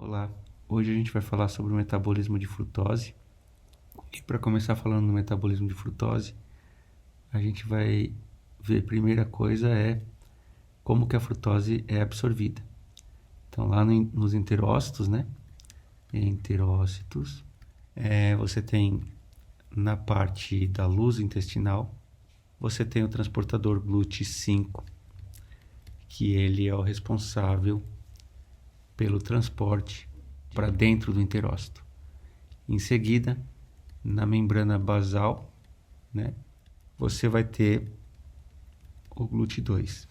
Olá, hoje a gente vai falar sobre o metabolismo de frutose. E para começar falando do metabolismo de frutose, a gente vai ver, a primeira coisa é como que a frutose é absorvida. Então lá nos enterócitos, né? Enterócitos, você tem na parte da luz intestinal, você tem o transportador GLUT5, que ele é o responsável pelo transporte para dentro do enterócito. Em seguida, na membrana basal, né, você vai ter o GLUT2.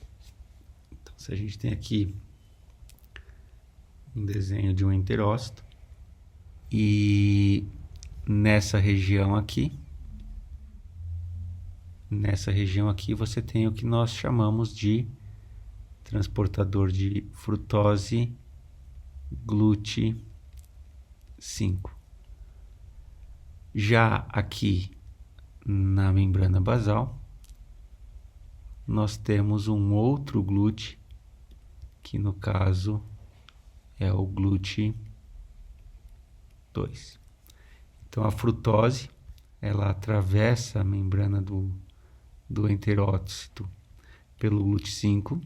Então, se a gente tem aqui um desenho de um enterócito, e nessa região aqui você tem o que nós chamamos de transportador de frutose GLUT5. Já aqui na membrana basal, nós temos um outro GLUT, que no caso é o GLUT2. Então a frutose, ela atravessa a membrana do enterócito pelo GLUT5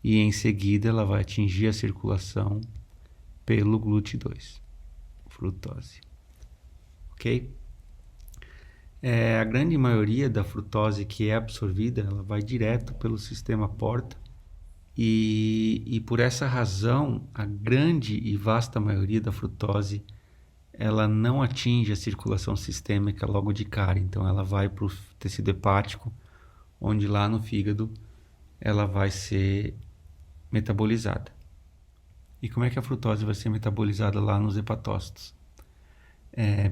e em seguida ela vai atingir a circulação pelo GLUT2, frutose. Ok? A grande maioria da frutose que é absorvida, ela vai direto pelo sistema porta e por essa razão, a grande e vasta maioria da frutose, ela não atinge a circulação sistêmica logo de cara. Então ela vai para o tecido hepático, onde lá no fígado ela vai ser metabolizada. E como é que a frutose vai ser metabolizada lá nos hepatócitos?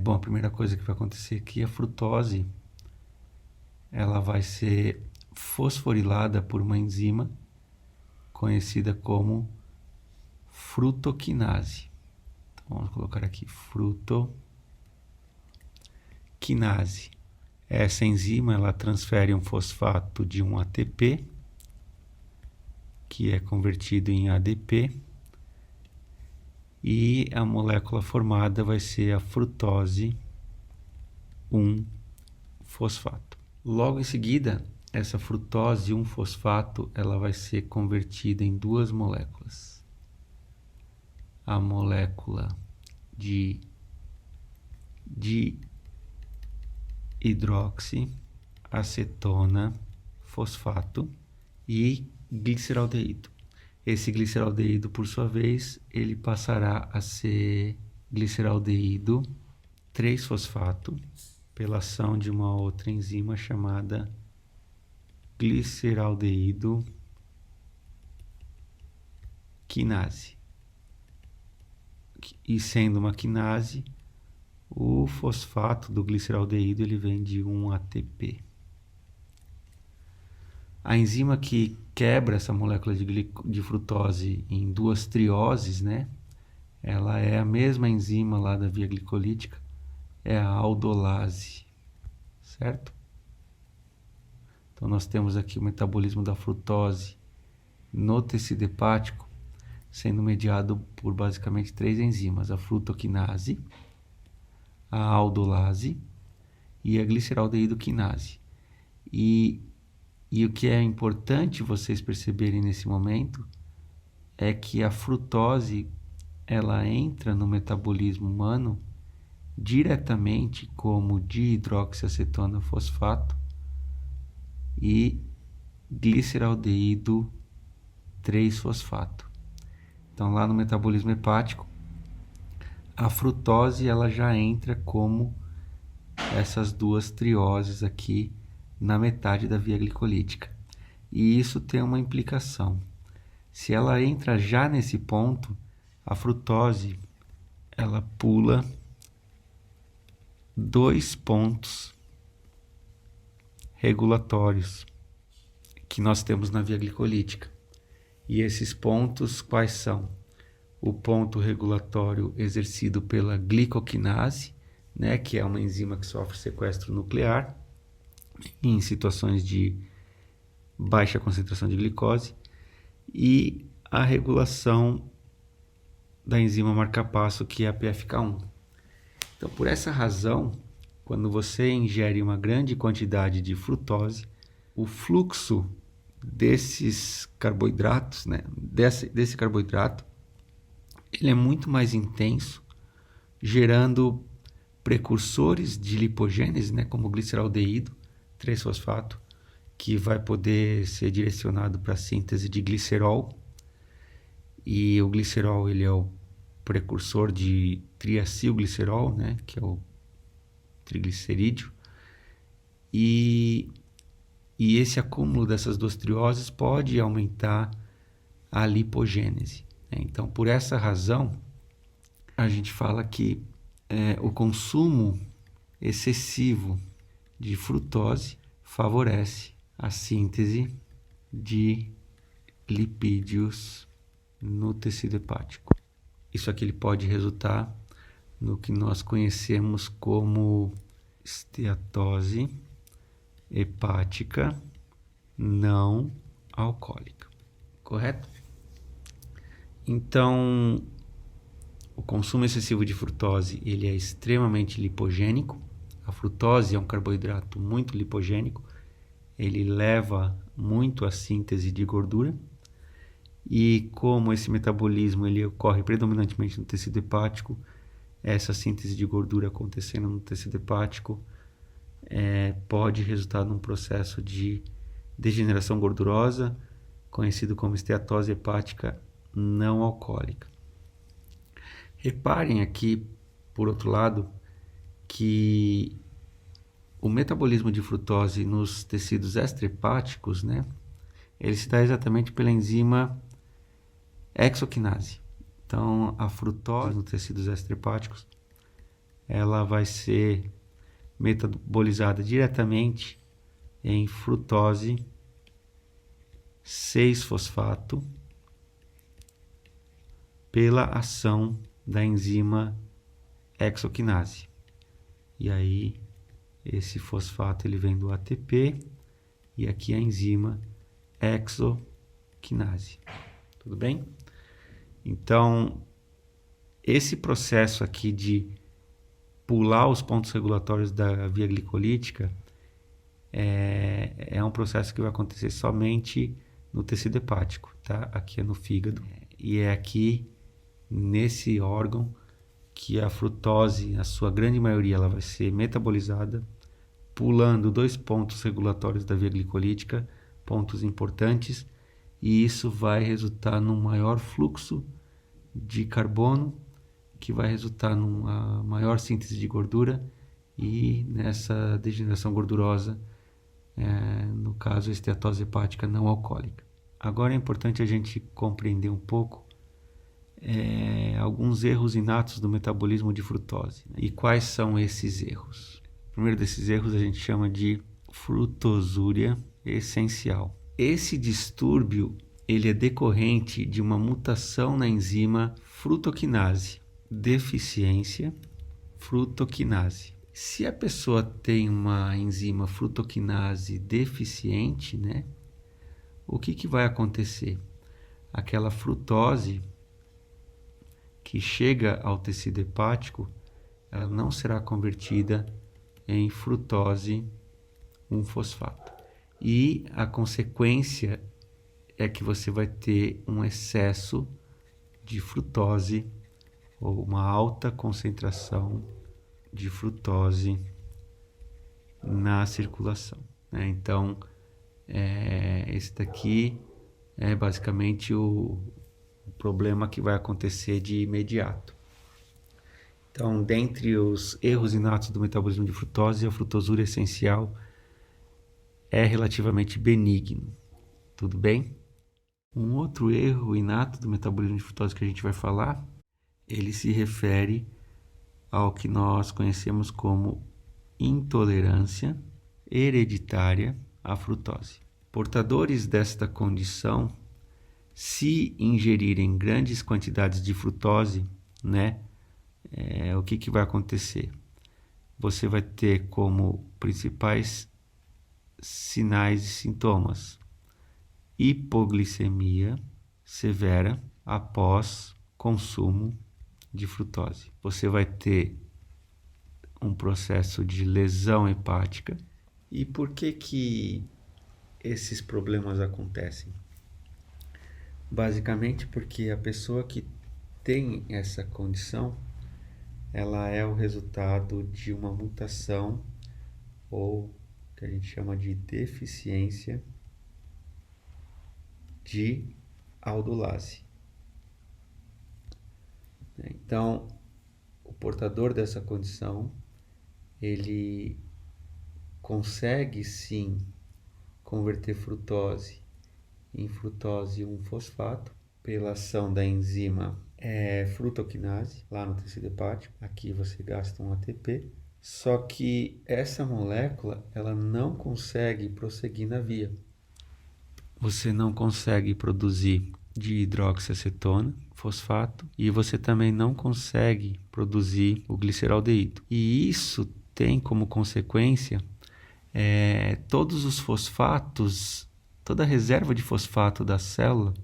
Bom, a primeira coisa que vai acontecer aqui é a frutose, ela vai ser fosforilada por uma enzima conhecida como frutoquinase. Então, vamos colocar aqui frutoquinase. Essa enzima, ela transfere um fosfato de um ATP, que é convertido em ADP, e a molécula formada vai ser a frutose 1-fosfato. Logo em seguida, essa frutose 1-fosfato, ela vai ser convertida em duas moléculas. A molécula de hidroxiacetona fosfato e gliceraldeído. Esse gliceraldeído, por sua vez, ele passará a ser gliceraldeído 3-fosfato pela ação de uma outra enzima chamada gliceraldeído quinase. E sendo uma quinase, o fosfato do gliceraldeído ele vem de um ATP. A enzima que quebra essa molécula de frutose em duas trioses, né? Ela é a mesma enzima lá da via glicolítica, é a aldolase, certo? Então nós temos aqui o metabolismo da frutose no tecido hepático, sendo mediado por basicamente três enzimas: a frutoquinase, a aldolase e a gliceraldeído quinase. E o que é importante vocês perceberem nesse momento é que a frutose, ela entra no metabolismo humano diretamente como dihidroxiacetona fosfato e gliceraldeído 3-fosfato. Então lá no metabolismo hepático, a frutose ela já entra como essas duas trioses aqui na metade da via glicolítica. E isso tem uma implicação. Se ela entra já nesse ponto, a frutose ela pula 2 pontos regulatórios que nós temos na via glicolítica. E esses pontos quais são? O ponto regulatório exercido pela glicoquinase, né, que é uma enzima que sofre sequestro nuclear em situações de baixa concentração de glicose, e a regulação da enzima marca-passo, que é a PFK1. Então, por essa razão, quando você ingere uma grande quantidade de frutose, o fluxo desses carboidratos, né, desse carboidrato, ele é muito mais intenso, gerando precursores de lipogênese, né, como o gliceraldeído, 3-fosfato, que vai poder ser direcionado para a síntese de glicerol. E o glicerol, ele é o precursor de triacilglicerol, né, que é o triglicerídeo. E esse acúmulo dessas duas trioses pode aumentar a lipogênese, né? Então, por essa razão, a gente fala que o consumo excessivo de frutose favorece a síntese de lipídios no tecido hepático. Isso aqui ele pode resultar no que nós conhecemos como esteatose hepática não alcoólica, correto? Então, o consumo excessivo de frutose, ele é extremamente lipogênico. A frutose é um carboidrato muito lipogênico, ele leva muito à síntese de gordura, e como esse metabolismo ele ocorre predominantemente no tecido hepático, essa síntese de gordura acontecendo no tecido hepático pode resultar num processo de degeneração gordurosa, conhecido como esteatose hepática não alcoólica. Reparem aqui, por outro lado, que o metabolismo de frutose nos tecidos extrahepáticos, né, ele se dá exatamente pela enzima hexoquinase. Então, a frutose nos tecidos extrahepáticos, ela vai ser metabolizada diretamente em frutose 6-fosfato pela ação da enzima hexoquinase. E aí, esse fosfato ele vem do ATP e aqui a enzima hexoquinase. Tudo bem? Então, esse processo aqui de pular os pontos regulatórios da via glicolítica é um processo que vai acontecer somente no tecido hepático, tá? Aqui é no fígado. E é aqui, nesse órgão, que a frutose, a sua grande maioria, ela vai ser metabolizada, pulando 2 pontos regulatórios da via glicolítica, pontos importantes, e isso vai resultar num maior fluxo de carbono, que vai resultar numa maior síntese de gordura e nessa degeneração gordurosa, no caso a esteatose hepática não alcoólica. Agora é importante a gente compreender um pouco alguns erros inatos do metabolismo de frutose, né? E quais são esses erros? O primeiro desses erros a gente chama de frutosúria essencial. Esse distúrbio ele é decorrente de uma mutação na enzima frutoquinase, deficiência frutoquinase. Se a pessoa tem uma enzima frutoquinase deficiente, né, o que vai acontecer? Aquela frutose que chega ao tecido hepático, ela não será convertida em frutose 1-fosfato. E a consequência é que você vai ter um excesso de frutose ou uma alta concentração de frutose na circulação, né? Então, esse daqui é basicamente o problema que vai acontecer de imediato. Então, dentre os erros inatos do metabolismo de frutose, a frutosúria essencial é relativamente benigno. Tudo bem? Um outro erro inato do metabolismo de frutose que a gente vai falar, ele se refere ao que nós conhecemos como intolerância hereditária à frutose. Portadores desta condição, se ingerirem grandes quantidades de frutose, né, o que vai acontecer? Você vai ter como principais sinais e sintomas hipoglicemia severa após consumo de frutose. Você vai ter um processo de lesão hepática. E por que esses problemas acontecem? Basicamente porque a pessoa que tem essa condição, ela é o resultado de uma mutação ou que a gente chama de deficiência de aldolase. Então, o portador dessa condição, ele consegue sim converter frutose em frutose 1-fosfato pela ação da enzima frutoquinase lá no tecido hepático. Aqui você gasta um ATP, só que essa molécula ela não consegue prosseguir na via. Você não consegue produzir dihidroxiacetona, fosfato, e você também não consegue produzir o gliceraldeído. E isso tem como consequência todos os fosfatos, toda a reserva de fosfato da célula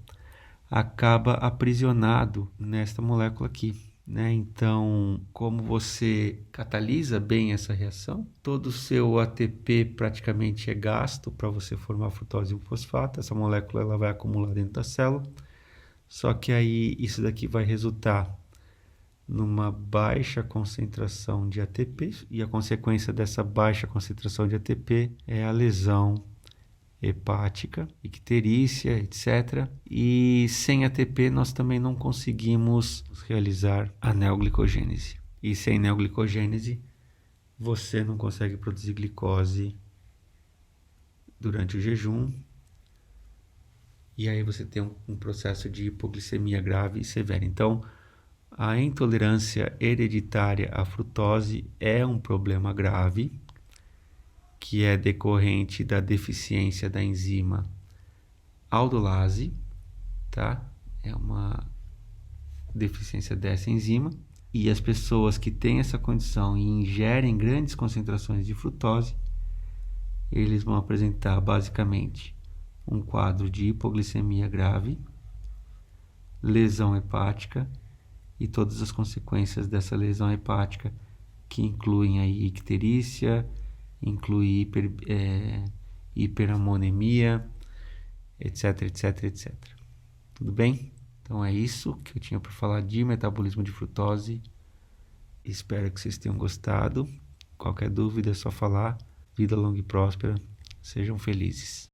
acaba aprisionado nesta molécula aqui, né? Então, como você catalisa bem essa reação, todo o seu ATP praticamente é gasto para você formar frutose 1-fosfato. Essa molécula ela vai acumular dentro da célula, só que aí isso daqui vai resultar numa baixa concentração de ATP, e a consequência dessa baixa concentração de ATP é a lesão hepática, icterícia, etc. E sem ATP nós também não conseguimos realizar a neoglicogênese. E sem neoglicogênese você não consegue produzir glicose durante o jejum. E aí você tem um processo de hipoglicemia grave e severa. Então, a intolerância hereditária à frutose é um problema grave, que é decorrente da deficiência da enzima aldolase, tá? É uma deficiência dessa enzima. E as pessoas que têm essa condição e ingerem grandes concentrações de frutose, eles vão apresentar basicamente um quadro de hipoglicemia grave, lesão hepática e todas as consequências dessa lesão hepática, que incluem aí icterícia, inclui hiperamonemia, etc, etc, etc. Tudo bem? Então é isso que eu tinha para falar de metabolismo de frutose. Espero que vocês tenham gostado. Qualquer dúvida é só falar. Vida longa e próspera. Sejam felizes.